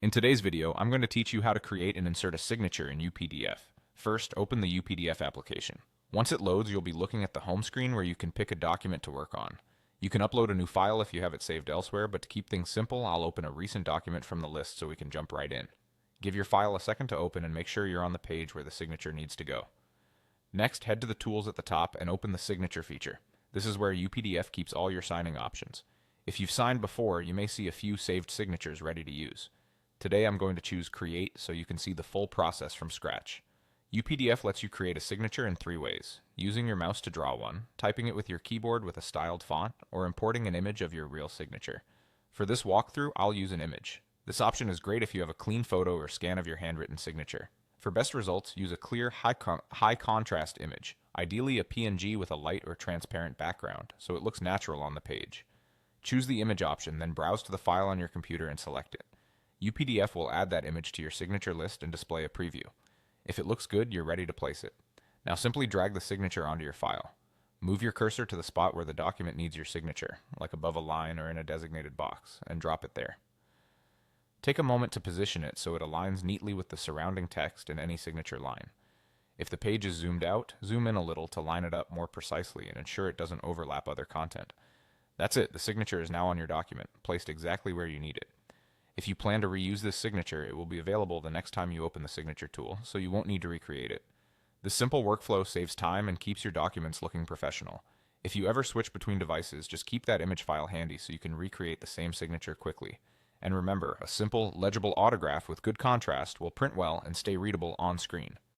In today's video, I'm going to teach you how to create and insert a signature in UPDF. First, open the UPDF application. Once it loads, you'll be looking at the home screen where you can pick a document to work on. You can upload a new file if you have it saved elsewhere, but to keep things simple, I'll open a recent document from the list so we can jump right in. Give your file a second to open and make sure you're on the page where the signature needs to go. Next, head to the tools at the top and open the signature feature. This is where UPDF keeps all your signing options. If you've signed before, you may see a few saved signatures ready to use. Today I'm going to choose Create so you can see the full process from scratch. UPDF lets you create a signature in 3 ways: using your mouse to draw one, typing it with your keyboard with a styled font, or importing an image of your real signature. For this walkthrough, I'll use an image. This option is great if you have a clean photo or scan of your handwritten signature. For best results, use a clear, high contrast image, ideally a PNG with a light or transparent background, so it looks natural on the page. Choose the image option, then browse to the file on your computer and select it. UPDF will add that image to your signature list and display a preview. If it looks good, you're ready to place it. Now simply drag the signature onto your file. Move your cursor to the spot where the document needs your signature, like above a line or in a designated box, and drop it there. Take a moment to position it so it aligns neatly with the surrounding text in any signature line. If the page is zoomed out, zoom in a little to line it up more precisely and ensure it doesn't overlap other content. That's it, the signature is now on your document, placed exactly where you need it. If you plan to reuse this signature, it will be available the next time you open the signature tool, so you won't need to recreate it. This simple workflow saves time and keeps your documents looking professional. If you ever switch between devices, just keep that image file handy so you can recreate the same signature quickly. And remember, a simple, legible autograph with good contrast will print well and stay readable on screen.